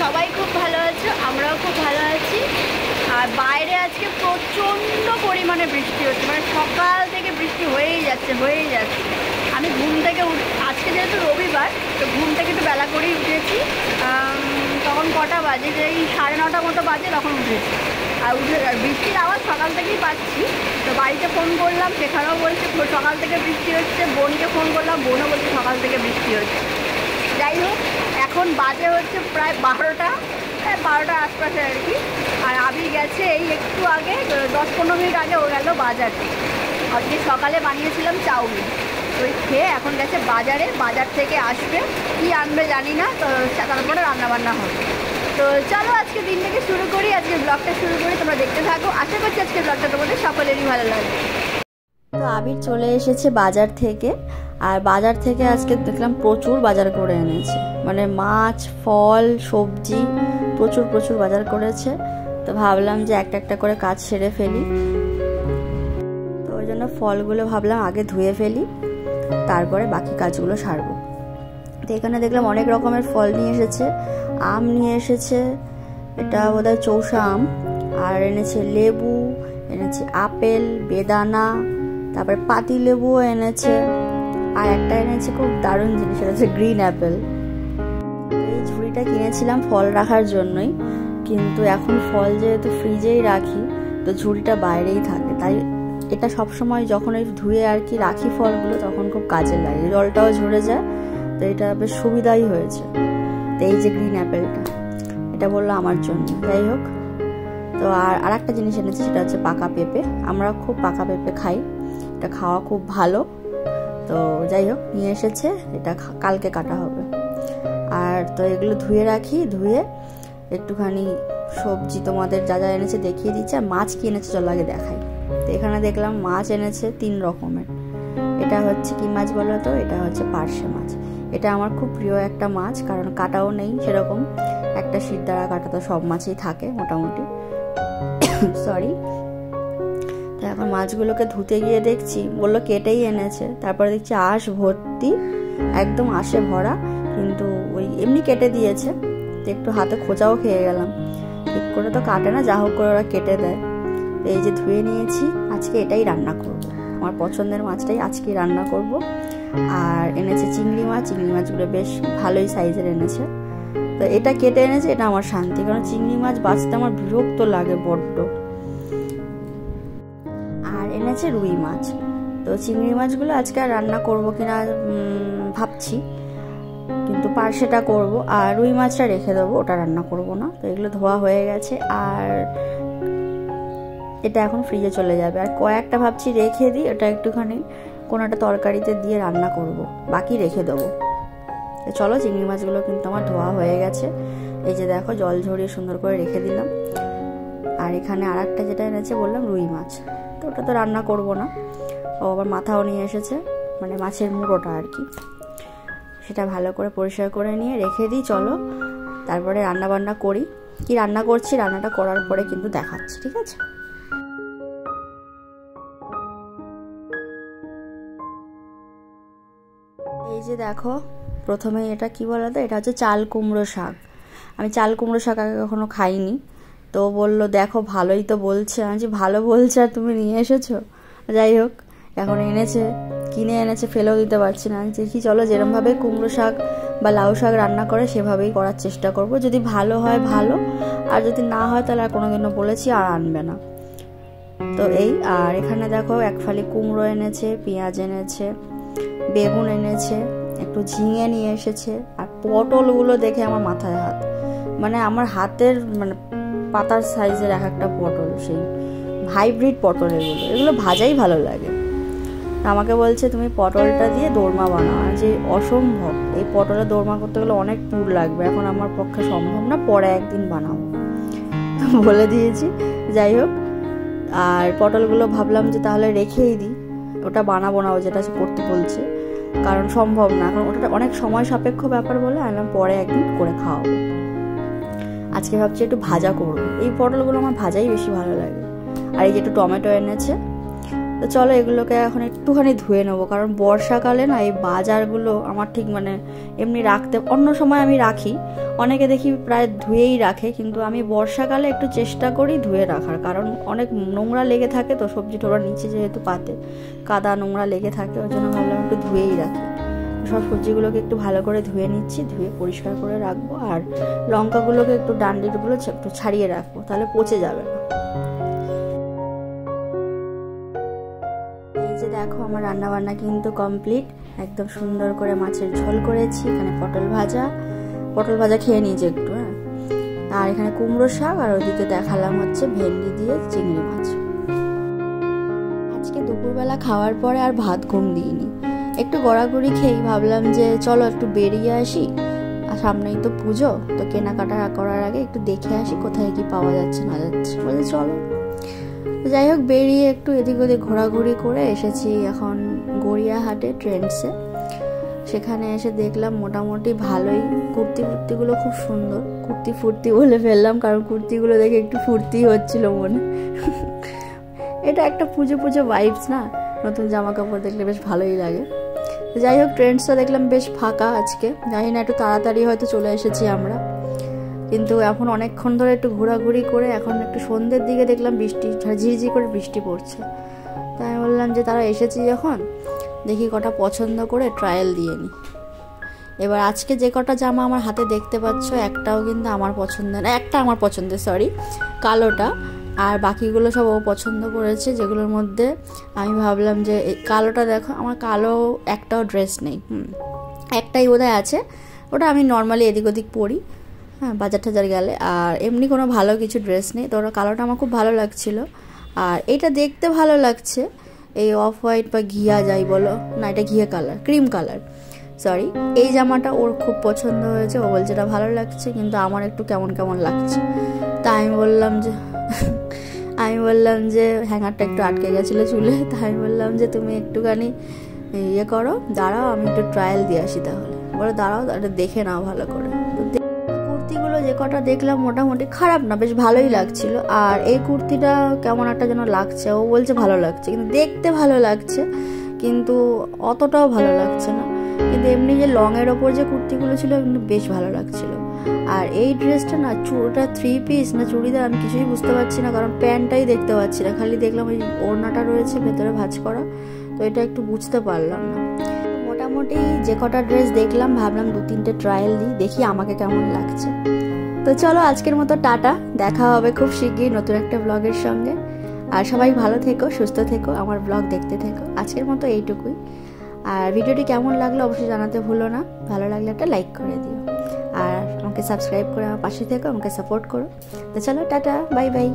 সবাই খুব ভালো আছো, আমরাও খুব ভালো আছি। আর বাইরে আজকে প্রচণ্ড পরিমাণে বৃষ্টি হচ্ছে, মানে সকাল থেকে বৃষ্টি হয়েই যাচ্ছে। আমি ঘুম থেকে আজকে যেহেতু রবিবার, তো ঘুম থেকে একটু বেলা করেই উঠেছি। তখন কটা বাজে, যে এই 9:30 মতো বাজে, তখন উঠেছি। আর বৃষ্টির আওয়াজ সকাল থেকেই পাচ্ছি। তো বাড়িতে ফোন করলাম, সেখানেও বলছে সকাল থেকে বৃষ্টি হচ্ছে। বোনকে ফোন করলাম, বোনও বলছে সকাল থেকে বৃষ্টি হচ্ছে। যাই হোক, এখন বাজে হচ্ছে প্রায় 12টার আশপাশে আর কি। আর আবি গেছে এই একটু আগে, 10-15 মিনিট আগে ও গেল বাজারে। আজকে সকালে বানিয়েছিলাম চাউমিন, ওই খেয়ে এখন গেছে বাজার থেকে আসবে, কি আনবে জানি না। তো তারপরে রান্নাবান্না হবে। তো চলো আজকে দিন থেকে শুরু করি, আজকে ব্লগটা শুরু করি, তোমরা দেখতে থাকো। আশা করছি আজকে ব্লগটা তোমাদের সকলেরই ভালো লাগবে। তো আবির চলে এসেছে বাজার থেকে, আর বাজার থেকে আজকে দেখলাম প্রচুর বাজার করে এনেছে, মানে মাছ, ফল, সবজি প্রচুর বাজার করেছে। তো ভাবলাম যে একটা করে কাজ সেরে ফেলি। তো ওই জন্য ফলগুলো ভাবলাম আগে ধুয়ে ফেলি, তারপরে বাকি কাজগুলো সারবো। তো এখানে দেখলাম অনেক রকমের ফল নিয়ে এসেছে। আম নিয়ে এসেছে, এটা বোধহয় চৌষা আম। আর এনেছে লেবু, এনেছে আপেল, বেদানা, তারপরে পাতি লেবুও এনেছে। আর একটা এনেছে খুব দারুণ জিনিস, সেটা হচ্ছে গ্রিন অ্যাপেল। এই ঝুড়িটা কিনেছিলাম ফল রাখার জন্যই, কিন্তু এখন ফল যেহেতু ফ্রিজেই রাখি, তো ঝুড়িটা বাইরেই থাকে। তাই এটা সবসময় যখন এই ধুয়ে আর কি রাখি ফলগুলো, তখন খুব কাজে লাগে, জলটাও ঝরে যায়। তো এটা বেশ সুবিধাই হয়েছে। তো এই যে গ্রিন অ্যাপেলটা, এটা বললো আমার জন্য। যাই হোক, তো আর একটা জিনিস এনেছে, সেটা হচ্ছে পাকা পেঁপে। আমরা খুব পাকা পেঁপে খাই, এটা খাওয়া খুব ভালো। তো যাই হোক, নিয়ে এসেছে, এটা কালকে কাটা হবে। আর তো এগুলো ধুয়ে রাখি, ধুয়ে একটুখানি সবজি তোমাদের যা এনেছে দেখিয়ে দিচ্ছে। আর মাছ কি এনেছে চল আগে দেখাই। তো এখানে দেখলাম মাছ এনেছে 3 রকমের। এটা হচ্ছে কি মাছ বলো তো? এটা হচ্ছে পার্শে মাছ। এটা আমার খুব প্রিয় একটা মাছ, কারণ কাটাও নেই সেরকম, একটা শির দ্বারা কাটা তো সব মাছই থাকে মোটামুটি। সরি। তো এখন মাছগুলোকে ধুতে গিয়ে দেখছি, বললো কেটেই এনেছে। তারপরে দেখছি আঁশ ভর্তি, একদম আঁশে ভরা, কিন্তু ওই এমনি কেটে দিয়েছে। তো একটু হাতে খোঁচাও খেয়ে গেলাম, ঠিক করে তো কাটে না, যা হোক করে ওরা কেটে দেয়। এই যে ধুয়ে নিয়েছি, আজকে এটাই রান্না করব, আমার পছন্দের মাছটাই আজকে রান্না করব। আর এনেছে চিংড়ি মাছগুলো বেশ ভালোই সাইজের এনেছে। তো এটা কেটে এনেছে, এটা আমার শান্তি, কারণ চিংড়ি মাছ বাছতে আমার বিরক্ত লাগে বড্ড। আর এনেছে রুই মাছ। তো চিংড়ি মাছগুলো আজকে আর রান্না করবো কিনা ভাবছি, কিন্তু পার্শেটা করব, আর রুই মাছটা রেখে দেবো, ওটা রান্না করব না। তো এগুলো ধোয়া হয়ে গেছে, আর এটা এখন ফ্রিজে চলে যাবে। আর কয়েকটা ভাবছি রেখে দিই, ওটা একটুখানি কোনো একটা তরকারিতে দিয়ে রান্না করব, বাকি রেখে দেবো। চলো, চিংড়ি মাছগুলো কিন্তু আমার ধোয়া হয়ে গেছে। এই যে দেখো, জল ঝরিয়ে সুন্দর করে রেখে দিলাম। আর এখানে আর একটা যেটা এনেছে বললাম রুই মাছ, তো ওটা তো রান্না করব না। ও আবার মাথাও নিয়ে এসেছে, মানে মাছের মুড়োটা আর কি, সেটা ভালো করে পরিষ্কার করে নিয়ে রেখে দিই। চলো তারপরে রান্না বান্না করি। কি রান্না করছি, রান্নাটা করার পরে কিন্তু দেখাচ্ছি, ঠিক আছে? এই যে দেখো, প্রথমে এটা কি বলতো, এটা হচ্ছে চাল কুমড়ো শাক। আমি চাল কুমড়ো শাক আগে কখনো খাইনি। তো বললো দেখো ভালোই তো বলছে, আমি যে ভালো বলছে আর তুমি নিয়ে এসেছো। যাই হোক, এখন কিনে এনেছে, ফেলেও দিতে পারছি না। দেখি চলো, যেরমভাবে কুমড়ো শাক বা লাউ শাক রান্না করে সেভাবেই করার চেষ্টা করব। যদি ভালো হয় ভালো, আর যদি না হয় তাহলে আর কোনোদিনও বলেছি আর আনবে না। তো এই, আর এখানে দেখো 1 ফালি কুমড়ো এনেছে, পেঁয়াজ এনেছে, বেগুন এনেছে, একটু ঝিঙে নিয়ে এসেছে। আর পটলগুলো দেখে আমার মাথায় হাত, মানে আমার হাতের মানে পাতার সাইজের একটা পটল, সেই হাইব্রিড পটল। এগুলো ভাজাই ভালো লাগে। আমাকে বলছে তুমি পটলটা দিয়ে দোরমা বানাও, যে অসম্ভব, এই পটলের দোরমা করতে গেলে অনেক পুর লাগবে, এখন আমার পক্ষে সম্ভব না, পরে একদিন বানাবো বলে দিয়েছি। যাই হোক, আর পটলগুলো ভাবলাম যে তাহলে রেখেই দিই, ওটা বানাবো না, যেটা করতে বলছে, কারণ সম্ভব না, কারণ ওটা অনেক সময় সাপেক্ষ ব্যাপার বলে আমি পরে একদিন করে খাওয়াবো। আজকে ভাবছি একটু ভাজা করবো, এই পটলগুলো আমার ভাজাই বেশি ভালো লাগে। আর এই যে একটু টমেটো এনেছে, তো চলো এগুলোকে এখন একটুখানি ধুয়ে নেবো, কারণ বর্ষাকালে না এই বাজারগুলো আমার ঠিক মানে এমনি রাখতে, অন্য সময় আমি রাখি, অনেকে দেখি প্রায় ধুয়েই রাখে, কিন্তু আমি বর্ষাকালে একটু চেষ্টা করি ধুয়ে রাখার, কারণ অনেক নোংরা লেগে থাকে তো, সবজি টোড়ার নিচে যেহেতু পাতে কাদা নোংরা লেগে থাকে, ওই জন্য ভাবলাম একটু ধুয়েই রাখি। সব সবজিগুলোকে একটু ভালো করে ধুয়ে নিচ্ছি, ধুয়ে পরিষ্কার করে রাখবো, আর লঙ্কাগুলোকে একটু ডান্ডিগুলো একটু ছাড়িয়ে রাখবো, তাহলে পচে যাবে না। এই যে দেখো আমার রান্নাবান্না কিন্তু কমপ্লিট, একদম সুন্দর করে মাছের ঝোল করেছি, এখানে পটল ভাজা খেয়ে নিয়েছি একটু, হ্যাঁ, আর এখানে কুমড়ো শাক, আর ওইদিকে দেখালাম হচ্ছে ভেন্ডি দিয়ে চিংড়ি মাছ। আজকে দুপুরবেলা খাওয়ার পরে আর ভাত ঘুম দিইনি, একটু গড়াগড়ি খেয়েই ভাবলাম যে চলো একটু বেরিয়ে আসি, আর সামনেই তো পুজো, তো কেনাকাটা করার আগে একটু দেখে আসি কোথায় কি পাওয়া যাচ্ছে না যাচ্ছে, বলে চলো। যাই হোক বেরিয়ে একটু এদিক ওদিক ঘোরাঘুরি করে এসেছি এখন গড়িয়াহাটে ট্রেন্ডসে। সেখানে এসে দেখলাম মোটামুটি ভালোই কুর্তিগুলো খুব সুন্দর, ফুর্তি বলে ফেললাম, কারণ কুর্তিগুলো দেখে একটু ফুর্তি হচ্ছিল মনে। এটা একটা পুজো ভাইবস না, নতুন জামা কাপড় দেখলে বেশ ভালোই লাগে। যাই হোক ট্রেন্ডসটা দেখলাম বেশ ফাঁকা আজকে, জানি না একটু তাড়াতাড়ি হয়তো চলে এসেছি আমরা, কিন্তু এখন অনেকক্ষণ ধরে একটু ঘোরাঘুরি করে এখন একটু সন্ধ্যের দিকে দেখলাম বৃষ্টি ঝিরঝির করে বৃষ্টি পড়ছে, তাই আমি বললাম যে তারা এসেছি যখন দেখি কটা পছন্দ করে ট্রায়াল দিয়ে নিই। এবার আজকে যে কটা জামা আমার হাতে দেখতে পাচ্ছ একটাও কিন্তু আমার পছন্দের না, একটা আমার পছন্দের সরি কালোটা, আর বাকিগুলো সব ও পছন্দ করেছে, যেগুলোর মধ্যে আমি ভাবলাম যে কালোটা দেখো, আমার কালো একটাও ড্রেস নেই, একটাই বোধহয় আছে, ওটা আমি নর্মালি এদিক ওদিক পরি, হ্যাঁ, বাজার টাজার গেলে, আর এমনি কোনো ভালো কিছু ড্রেস নেই, তো ওরা কালোটা আমার খুব ভালো লাগছিল। আর এটা দেখতে ভালো লাগছে, এই অফ হোয়াইট বা ঘিয়া যাই বলো না, এটা ঘিয়া কালার, ক্রিম কালার সরি, এই জামাটা ওর খুব পছন্দ হয়েছে, ও বলছে এটা ভালো লাগছে, কিন্তু আমার একটু কেমন লাগছে, তা আমি বললাম যে হ্যাঙ্গারটা একটু আটকে গেছিলো চুলে, তাই আমি বললাম যে তুমি একটুখানি ইয়ে করো, দাঁড়াও আমি একটু ট্রায়াল দিয়ে আসি, তাহলে বলে দাঁড়াও এটা দেখে নাও ভালো করে। তো কুর্তিগুলো যে কটা দেখলাম মোটামুটি খারাপ না, বেশ ভালোই লাগছিল, আর এই কুর্তিটা কেমন একটা যেন লাগছে, ও বলছে ভালো লাগছে, কিন্তু দেখতে ভালো লাগছে, কিন্তু অতটাও ভালো লাগছে না, কিন্তু এমনি যে লংয়ের ওপর যে কুর্তিগুলো ছিল কিন্তু বেশ ভালো লাগছিল। আর এই ড্রেসটা না চুড়িটা 3 পিস না চুড়িদার আমি কিছুই বুঝতে পারছি না, কারণ প্যান্টটাই দেখতে পাচ্ছি না, খালি দেখলাম ওই ওড়নাটা রয়েছে ভেতরে ভাঁজ করা, তো এটা একটু বুঝতে পারলাম না। মোটামুটি যে কটা ড্রেস দেখলাম ভাবলাম 2-3টে ট্রায়াল দিই, দেখি আমাকে কেমন লাগছে। তো চলো আজকের মতো টাটা, দেখা হবে খুব শিগগিরই নতুন একটা ব্লগের সঙ্গে, আর সবাই ভালো থেকো, সুস্থ থেকো, আমার ব্লগ দেখতে থেকো। আজকের মতো এইটুকুই, আর ভিডিওটি কেমন লাগলো অবশ্যই জানাতে ভুলো না, ভালো লাগলে একটা লাইক করে দিও, আর আমাকে সাবস্ক্রাইব করে আমার পাশে থেকো, আমাকে সাপোর্ট করো। তো চলো টাটা, বাই বাই।